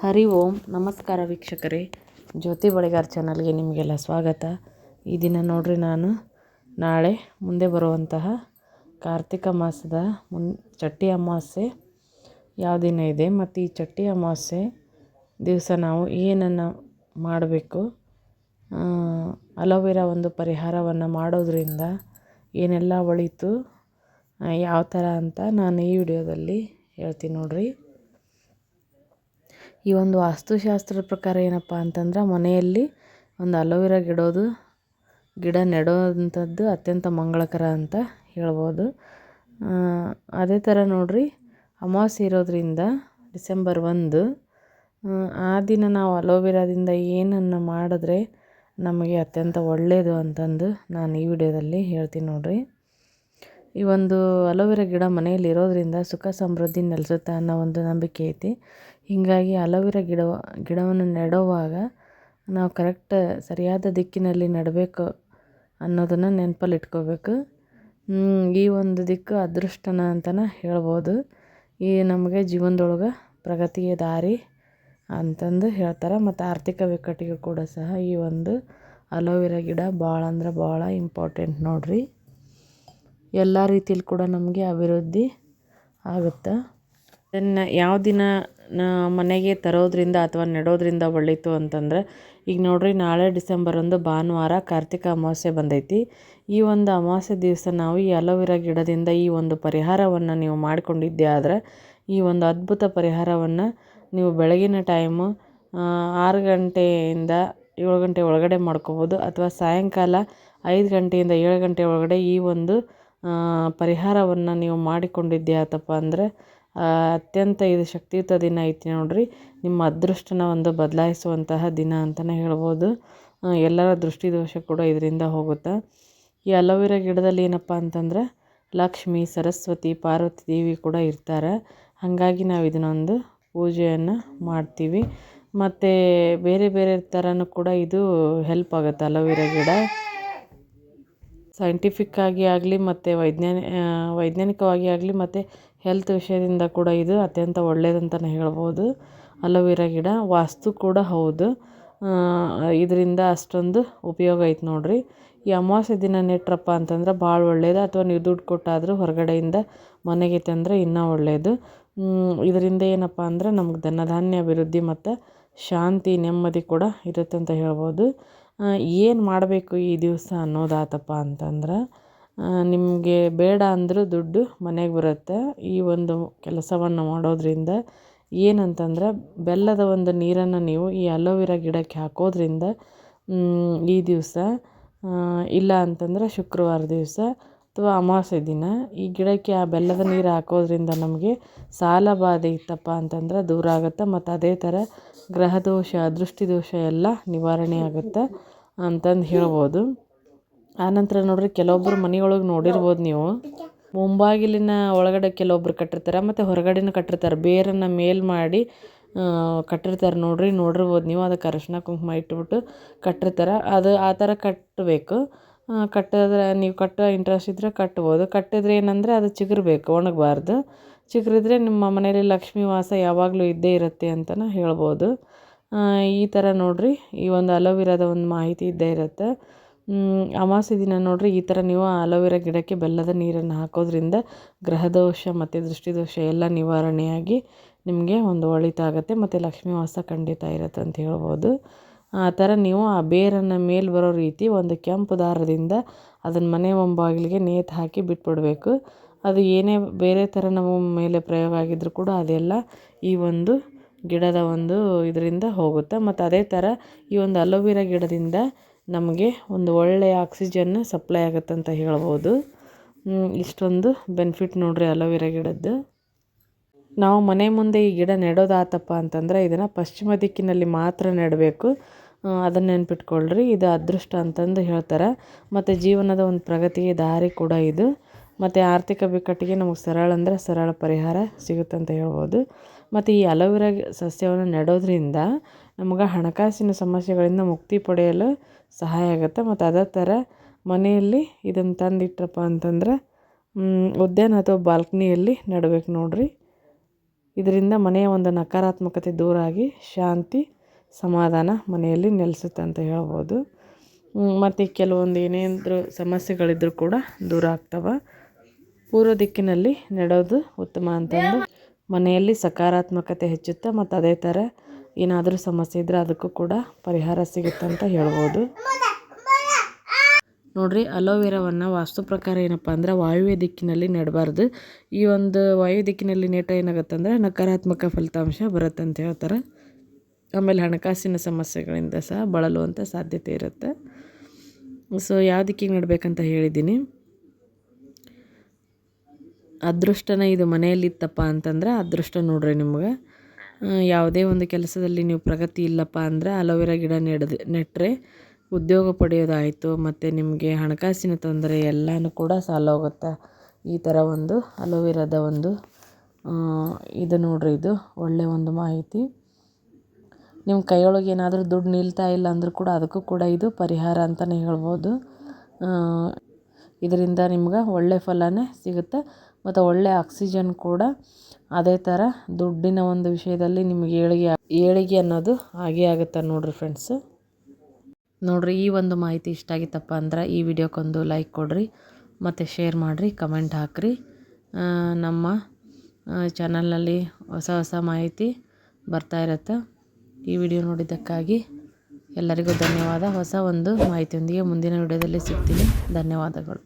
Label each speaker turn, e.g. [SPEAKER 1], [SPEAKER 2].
[SPEAKER 1] ಹರಿ ಓಂ ನಮಸ್ಕಾರ ವೀಕ್ಷಕರೇ, ಜ್ಯೋತಿ ಬಳಿಗಾರ್ ಚಾನಲ್ಗೆ ನಿಮಗೆಲ್ಲ ಸ್ವಾಗತ. ಈ ದಿನ ನೋಡ್ರಿ, ನಾನು ನಾಳೆ ಮುಂದೆ ಬರುವಂತಹ ಕಾರ್ತಿಕ ಮಾಸದ ಚಟ್ಟಿ ಅಮಾವಾಸ್ಯೆ ಯಾವ ದಿನ ಇದೆ ಮತ್ತು ಈ ಚಟ್ಟಿ ಅಮಾವಾಸ್ಯೆ ದಿವಸ ನಾವು ಏನನ್ನು ಮಾಡಬೇಕು, ಅಲೋವೆರಾ ಒಂದು ಪರಿಹಾರವನ್ನು ಮಾಡೋದ್ರಿಂದ ಏನೆಲ್ಲ ಒಳಿತು, ಯಾವ ಥರ ಅಂತ ನಾನು ಈ ವಿಡಿಯೋದಲ್ಲಿ ಹೇಳ್ತೀನಿ ನೋಡ್ರಿ. ಈ ಒಂದು ವಾಸ್ತುಶಾಸ್ತ್ರದ ಪ್ರಕಾರ ಏನಪ್ಪ ಅಂತಂದ್ರೆ, ಮನೆಯಲ್ಲಿ ಒಂದು ಅಲೋವೆರಾ ಗಿಡ ನೆಡೋವಂಥದ್ದು ಅತ್ಯಂತ ಮಂಗಳಕರ ಅಂತ ಹೇಳ್ಬೋದು. ಅದೇ ಥರ ನೋಡ್ರಿ, ಅಮಾವಾಸ್ಯೆ ಇರೋದ್ರಿಂದ ಡಿಸೆಂಬರ್ 1 ಆ ದಿನ ನಾವು ಅಲೋವೆರಾದಿಂದ ಏನನ್ನು ಮಾಡಿದ್ರೆ ನಮಗೆ ಅತ್ಯಂತ ಒಳ್ಳೆಯದು ಅಂತಂದು ನಾನು ಈ ವಿಡಿಯೋದಲ್ಲಿ ಹೇಳ್ತೀನಿ ನೋಡ್ರಿ. ಈ ಒಂದು ಅಲೋವೆರಾ ಗಿಡ ಮನೆಯಲ್ಲಿ ಇರೋದ್ರಿಂದ ಸುಖ ಸಮೃದ್ಧಿ ನೆಲೆಸುತ್ತೆ ಅನ್ನೋ ಒಂದು ನಂಬಿಕೆ ಐತಿ. ಹೀಗಾಗಿ ಅಲೋವೆರಾ ಗಿಡವನ್ನು ನೆಡುವಾಗ ನಾವು ಸರಿಯಾದ ದಿಕ್ಕಿನಲ್ಲಿ ನೆಡಬೇಕು ಅನ್ನೋದನ್ನು ನೆನಪಲ್ಲಿ ಇಟ್ಕೋಬೇಕು. ಈ ಒಂದು ದಿಕ್ಕು ಅದೃಷ್ಟನ ಅಂತಲೇ ಹೇಳ್ಬೋದು. ಈ ನಮಗೆ ಜೀವನದೊಳಗೆ ಪ್ರಗತಿಯ ದಾರಿ ಅಂತಂದು ಹೇಳ್ತಾರೆ. ಮತ್ತು ಆರ್ಥಿಕ ಬಿಕ್ಕಟ್ಟಿಗೂ ಕೂಡ ಸಹ ಈ ಒಂದು ಅಲೋವೆರಾ ಗಿಡ ಭಾಳ ಅಂದ್ರೆ ಭಾಳ ಇಂಪಾರ್ಟೆಂಟ್ ನೋಡ್ರಿ. ಎಲ್ಲ ರೀತಿಯಲ್ಲಿ ಕೂಡ ನಮಗೆ ಅಭಿವೃದ್ಧಿ ಆಗುತ್ತೆ. ಅದನ್ನು ಯಾವ ದಿನ ಮನೆಗೆ ತರೋದ್ರಿಂದ ಅಥವಾ ನೆಡೋದ್ರಿಂದ ಒಳ್ಳೆಯಿತು ಅಂತಂದರೆ, ಈಗ ನೋಡ್ರಿ, ನಾಳೆ ಡಿಸೆಂಬರ್ 1 ಭಾನುವಾರ ಕಾರ್ತಿಕ ಅಮಾವಾಸ್ಯೆ ಬಂದೈತಿ. ಈ ಒಂದು ಅಮಾವಾಸ್ಯೆ ದಿವಸ ನಾವು ಈ ಅಲೋವೆರಾ ಗಿಡದಿಂದ ಈ ಒಂದು ಪರಿಹಾರವನ್ನು ನೀವು ಮಾಡಿಕೊಂಡಿದ್ದೆ ಆದರೆ, ಈ ಒಂದು ಅದ್ಭುತ ಪರಿಹಾರವನ್ನು ನೀವು ಬೆಳಗಿನ ಟೈಮು 6 ಗಂಟೆಯಿಂದ 7 ಗಂಟೆ ಒಳಗಡೆ ಮಾಡ್ಕೋಬೋದು, ಅಥವಾ ಸಾಯಂಕಾಲ 5 ಗಂಟೆಯಿಂದ 7 ಗಂಟೆ ಒಳಗಡೆ ಈ ಒಂದು ಪರಿಹಾರವನ್ನು ನೀವು ಮಾಡಿಕೊಂಡಿದ್ದೆ ಆತಪ್ಪ ಅಂದರೆ ಅತ್ಯಂತ ಇದು ಶಕ್ತಿಯುತ ದಿನ ಐತಿ ನೋಡ್ರಿ. ನಿಮ್ಮ ಅದೃಷ್ಟನ ಒಂದು ಬದಲಾಯಿಸುವಂತಹ ದಿನ ಅಂತಲೇ ಹೇಳ್ಬೋದು. ಎಲ್ಲರ ದೃಷ್ಟಿ ದೋಷ ಕೂಡ ಇದರಿಂದ ಹೋಗುತ್ತೆ. ಈ ಅಲೋವೆರಾ ಗಿಡದಲ್ಲಿ ಏನಪ್ಪ ಅಂತಂದ್ರೆ ಲಕ್ಷ್ಮಿ, ಸರಸ್ವತಿ, ಪಾರ್ವತಿ ದೇವಿ ಕೂಡ ಇರ್ತಾರೆ. ಹಾಗಾಗಿ ನಾವು ಇದನ್ನೊಂದು ಪೂಜೆಯನ್ನು ಮಾಡ್ತೀವಿ. ಮತ್ತು ಬೇರೆ ಬೇರೆ ಥರನೂ ಕೂಡ ಇದು ಹೆಲ್ಪ್ ಆಗುತ್ತೆ. ಅಲೋವೆರಾ ಗಿಡ ಸೈಂಟಿಫಿಕ್ಕಾಗಿ ಆಗಲಿ ಮತ್ತು ವೈಜ್ಞಾನಿಕವಾಗಿ ಆಗಲಿ ಮತ್ತು ಹೆಲ್ತ್ ವಿಷಯದಿಂದ ಕೂಡ ಇದು ಅತ್ಯಂತ ಒಳ್ಳೆಯದಂತಲೇ ಹೇಳ್ಬೋದು. ಅಲೋವೆರಾ ಗಿಡ ವಾಸ್ತು ಕೂಡ ಹೌದು. ಇದರಿಂದ ಅಷ್ಟೊಂದು ಉಪಯೋಗ ಐತೆ ನೋಡ್ರಿ. ಈ ಅಮಾವಾಸ್ಯೆ ದಿನ ನೆಟ್ರಪ್ಪ ಅಂತಂದ್ರೆ ಭಾಳ ಒಳ್ಳೆಯದು. ಅಥವಾ ನೀವು ದುಡ್ಡು ಕೊಟ್ಟಾದರೂ ಹೊರಗಡೆಯಿಂದ ಮನೆಗೆ ತಂದರೆ ಇನ್ನೂ ಒಳ್ಳೆಯದು. ಇದರಿಂದ ಏನಪ್ಪ ಅಂದರೆ ನಮ್ಗೆ ಧನಧಾನ್ಯ ಅಭಿವೃದ್ಧಿ ಮತ್ತು ಶಾಂತಿ ನೆಮ್ಮದಿ ಕೂಡ ಇರುತ್ತೆ ಅಂತ ಹೇಳ್ಬೋದು. ಏನು ಮಾಡಬೇಕು ಈ ದಿವಸ ಅನ್ನೋದಾತಪ್ಪ ಅಂತಂದ್ರೆ, ನಿಮಗೆ ಬೇಡ ಅಂದರೂ ದುಡ್ಡು ಮನೆಗೆ ಬರುತ್ತೆ. ಈ ಒಂದು ಕೆಲಸವನ್ನು ಮಾಡೋದ್ರಿಂದ ಏನಂತಂದ್ರೆ, ಬೆಲ್ಲದ ಒಂದು ನೀರನ್ನು ನೀವು ಈ ಅಲೋವೆರಾ ಗಿಡಕ್ಕೆ ಹಾಕೋದ್ರಿಂದ ಈ ದಿವಸ, ಇಲ್ಲ ಅಂತಂದ್ರೆ ಶುಕ್ರವಾರ ದಿವಸ ಅಥವಾ ಅಮಾವಾಸ್ಯೆ ದಿನ ಈ ಗಿಡಕ್ಕೆ ಆ ಬೆಲ್ಲದ ನೀರು ಹಾಕೋದ್ರಿಂದ ನಮಗೆ ಸಾಲ ಬಾಧೆ ಇತ್ತಪ್ಪ ಅಂತಂದ್ರೆ ದೂರ ಆಗುತ್ತೆ. ಮತ್ತು ಅದೇ ಥರ ಗ್ರಹದೋಷ, ದೃಷ್ಟಿದೋಷ ಎಲ್ಲ ನಿವಾರಣೆ ಆಗುತ್ತೆ ಅಂತಂದು ಹೇಳ್ಬೋದು. ಆನಂತರ ನೋಡ್ರಿ, ಕೆಲವೊಬ್ಬರು ಮನೆಯೊಳಗೆ ನೋಡಿರ್ಬೋದು ನೀವು, ಮುಂಬಾಗಿಲಿನ ಒಳಗಡೆ ಕೆಲವೊಬ್ರು ಕಟ್ಟಿರ್ತಾರೆ ಮತ್ತು ಹೊರಗಡೆನೂ ಕಟ್ಟಿರ್ತಾರೆ. ಬೇರನ್ನು ಮೇಲ್ ಮಾಡಿ ಕಟ್ಟಿರ್ತಾರೆ ನೋಡಿರ್ಬೋದು ನೀವು. ಅದಕ್ಕೆ ಅರಿಶಿನ ಕುಂಕುಮ ಇಟ್ಬಿಟ್ಟು ಕಟ್ಟಿರ್ತಾರೆ. ಅದು ಆ ಥರ ಕಟ್ಟಬೇಕು. ಕಟ್ಟಿದ್ರೆ ನೀವು ಕಟ್ಟೋ ಇಂಟ್ರೆಸ್ಟ್ ಇದ್ದರೆ ಕಟ್ಬೋದು. ಕಟ್ಟಿದ್ರೆ ಏನಂದರೆ ಅದು ಚಿಗುರಬೇಕು, ಒಣಗಬಾರ್ದು. ಚಿಗುರಿದ್ರೆ ನಿಮ್ಮ ಮನೇಲಿ ಲಕ್ಷ್ಮೀ ವಾಸ ಯಾವಾಗಲೂ ಇದ್ದೇ ಇರುತ್ತೆ ಅಂತಲೇ ಹೇಳ್ಬೋದು. ಈ ಥರ ನೋಡ್ರಿ, ಈ ಒಂದು ಅಲೋವೆರಾದ ಒಂದು ಮಾಹಿತಿ ಇದ್ದೇ ಇರುತ್ತೆ. ಅಮಾವಾಸ್ಯೆ ದಿನ ನೋಡ್ರಿ, ಈ ಥರ ನೀವು ಅಲೋವೆರಾ ಗಿಡಕ್ಕೆ ಬೆಲ್ಲದ ನೀರನ್ನು ಹಾಕೋದ್ರಿಂದ ಗ್ರಹದೋಷ ಮತ್ತು ದೃಷ್ಟಿದೋಷ ಎಲ್ಲ ನಿವಾರಣೆಯಾಗಿ ನಿಮಗೆ ಒಂದು ಒಳಿತಾಗುತ್ತೆ ಮತ್ತು ಲಕ್ಷ್ಮೀ ವಾಸ ಖಂಡಿತ ಇರುತ್ತೆ ಅಂತ ಹೇಳ್ಬೋದು. ಆ ಥರ ನೀವು ಆ ಬೇರನ್ನು ಮೇಲೆ ಬರೋ ರೀತಿ ಒಂದು ಕೆಂಪು ದಾರದಿಂದ ಅದನ್ನು ಮನೆ ಮುಂಬಾಗಿಲಿಗೆ ನೇತು ಹಾಕಿ ಬಿಟ್ಬಿಡಬೇಕು. ಅದು ಏನೇ ಬೇರೆ ಥರ ನಮ್ಮ ಮೇಲೆ ಪ್ರಯೋಗ ಆಗಿದ್ರೂ ಕೂಡ ಅದೆಲ್ಲ ಈ ಒಂದು ಗಿಡದ ಒಂದು ಇದರಿಂದ ಹೋಗುತ್ತೆ. ಮತ್ತು ಅದೇ ಥರ ಈ ಒಂದು ಅಲೋವೆರಾ ಗಿಡದಿಂದ ನಮಗೆ ಒಂದು ಒಳ್ಳೆಯ ಆಕ್ಸಿಜನ್ ಸಪ್ಲೈ ಆಗುತ್ತೆ ಅಂತ ಹೇಳ್ಬೋದು. ಇಷ್ಟೊಂದು ಬೆನಿಫಿಟ್ ನೋಡ್ರಿ ಅಲೋವೆರಾ ಗಿಡದ್ದು. ನಾವು ಮನೆ ಮುಂದೆ ಈ ಗಿಡ ನೆಡೋದಾತಪ್ಪ ಅಂತಂದ್ರೆ ಇದನ್ನು ಪಶ್ಚಿಮ ದಿಕ್ಕಿನಲ್ಲಿ ಮಾತ್ರ ನೆಡಬೇಕು. ಅದನ್ನು ನೆನ್ಪಿಟ್ಕೊಳ್ರಿ. ಇದು ಅದೃಷ್ಟ ಅಂತಂದು ಹೇಳ್ತಾರೆ. ಮತ್ತು ಜೀವನದ ಒಂದು ಪ್ರಗತಿಗೆ ದಾರಿ ಕೂಡ ಇದು. ಮತ್ತು ಆರ್ಥಿಕ ಬಿಕ್ಕಟ್ಟಿಗೆ ನಮಗೆ ಸರಳ ಪರಿಹಾರ ಸಿಗುತ್ತೆ ಅಂತ ಹೇಳ್ಬೋದು. ಮತ್ತು ಈ ಅಲೋವೆರಾ ಸಸ್ಯವನ್ನು ನೆಡೋದ್ರಿಂದ ನಮಗೆ ಹಣಕಾಸಿನ ಸಮಸ್ಯೆಗಳಿಂದ ಮುಕ್ತಿ ಪಡೆಯಲು ಸಹಾಯ ಆಗುತ್ತೆ. ಮತ್ತು ಅದೇ ಥರ ಮನೆಯಲ್ಲಿ ಇದನ್ನು ತಂದಿಟ್ರಪ್ಪ ಅಂತಂದ್ರೆ ಉದ್ಯಾನ ಅಥವಾ ಬಾಲ್ಕನಿಯಲ್ಲಿ ನೆಡಬೇಕು ನೋಡ್ರಿ. ಇದರಿಂದ ಮನೆಯ ಒಂದು ನಕಾರಾತ್ಮಕತೆ ದೂರ ಆಗಿ ಶಾಂತಿ ಸಮಾಧಾನ ಮನೆಯಲ್ಲಿ ನೆಲೆಸುತ್ತೆ ಅಂತ ಹೇಳ್ಬೋದು. ಮತ್ತು ಕೆಲವೊಂದು ಏನೇನಾದರೂ ಸಮಸ್ಯೆಗಳಿದ್ದರೂ ಕೂಡ ದೂರ ಆಗ್ತವೆ. ಪೂರ್ವ ದಿಕ್ಕಿನಲ್ಲಿ ನೆಡೋದು ಉತ್ತಮ ಅಂತಂದು ಮನೆಯಲ್ಲಿ ಸಕಾರಾತ್ಮಕತೆ ಹೆಚ್ಚುತ್ತೆ. ಮತ್ತು ಅದೇ ಥರ ಏನಾದರೂ ಸಮಸ್ಯೆ ಇದ್ದರೆ ಅದಕ್ಕೂ ಕೂಡ ಪರಿಹಾರ ಸಿಗುತ್ತೆ ಅಂತ ಹೇಳ್ಬೋದು. ನೋಡಿರಿ, ಅಲೋವೆರಾವನ್ನು ವಾಸ್ತು ಪ್ರಕಾರ ಏನಪ್ಪ ಅಂದ್ರೆ ವಾಯುವ್ಯ ದಿಕ್ಕಿನಲ್ಲಿ ನೆಡಬಾರ್ದು. ಈ ಒಂದು ವಾಯು ದಿಕ್ಕಿನಲ್ಲಿ ನೆಟ್ರೆ ಏನಾಗುತ್ತೆ ಅಂದರೆ ನಕಾರಾತ್ಮಕ ಫಲಿತಾಂಶ ಬರುತ್ತೆ ಅಂತ ಹೇಳ್ತಾರೆ. ಆಮೇಲೆ ಹಣಕಾಸಿನ ಸಮಸ್ಯೆಗಳಿಂದ ಸಹ ಬಳಲುವಂಥ ಸಾಧ್ಯತೆ ಇರುತ್ತೆ. ಸೊ ಯಾವ ದಿಕ್ಕಿಗೆ ನೆಡಬೇಕಂತ ಹೇಳಿದ್ದೀನಿ. ಅದೃಷ್ಟನ ಇದು ಮನೆಯಲ್ಲಿತ್ತಪ್ಪ ಅಂತಂದ್ರೆ ಅದೃಷ್ಟ ನೋಡ್ರಿ ನಿಮ್ಗೆ. ಯಾವುದೇ ಒಂದು ಕೆಲಸದಲ್ಲಿ ನೀವು ಪ್ರಗತಿ ಇಲ್ಲಪ್ಪ ಅಂದರೆ ಅಲೋವೆರಾ ಗಿಡ ನೆಟ್ಟರೆ ಉದ್ಯೋಗ ಪಡೆಯೋದಾಯಿತು ಮತ್ತು ನಿಮಗೆ ಹಣಕಾಸಿನ ತೊಂದರೆ ಎಲ್ಲನೂ ಕೂಡ ಸಾಲೋಗುತ್ತೆ. ಈ ಥರ ಒಂದು ಅಲೋವೆರಾದ ಒಂದು ಇದು ನೋಡ್ರಿ, ಇದು ಒಳ್ಳೆಯ ಒಂದು ಮಾಹಿತಿ. ನಿಮ್ಮ ಕೈಯೊಳಗೆ ಏನಾದರೂ ದುಡ್ಡು ನಿಲ್ತಾ ಇಲ್ಲ ಅಂದರೂ ಕೂಡ ಅದಕ್ಕೂ ಕೂಡ ಇದು ಪರಿಹಾರ ಅಂತಲೇ ಹೇಳ್ಬೋದು. ಇದರಿಂದ ನಿಮ್ಗೆ ಒಳ್ಳೆ ಫಲನೇ ಸಿಗುತ್ತೆ ಮತ್ತು ಒಳ್ಳೆಯ ಆಕ್ಸಿಜನ್ ಕೂಡ. ಅದೇ ಥರ ದುಡ್ಡಿನ ಒಂದು ವಿಷಯದಲ್ಲಿ ನಿಮಗೆ ಏಳಿಗೆ ಅನ್ನೋದು ಆಗೇ ಆಗುತ್ತೆ ನೋಡಿರಿ ಫ್ರೆಂಡ್ಸ್. ನೋಡಿರಿ, ಈ ಒಂದು ಮಾಹಿತಿ ಇಷ್ಟ ಆಗಿತ್ತಪ್ಪ ಅಂದ್ರೆ ಈ ವಿಡಿಯೋಕ್ಕೊಂದು ಲೈಕ್ ಕೊಡಿರಿ ಮತ್ತು ಶೇರ್ ಮಾಡಿರಿ, ಕಮೆಂಟ್ ಹಾಕಿರಿ. ನಮ್ಮ ಚಾನಲ್ನಲ್ಲಿ ಹೊಸ ಹೊಸ ಮಾಹಿತಿ ಬರ್ತಾ ಇರುತ್ತೆ. ಈ ವಿಡಿಯೋ ನೋಡಿದ್ದಕ್ಕಾಗಿ ಎಲ್ಲರಿಗೂ ಧನ್ಯವಾದ. ಹೊಸ ಒಂದು ಮಾಹಿತಿಯೊಂದಿಗೆ ಮುಂದಿನ ವಿಡಿಯೋದಲ್ಲಿ ಸಿಗ್ತೀನಿ. ಧನ್ಯವಾದಗಳು.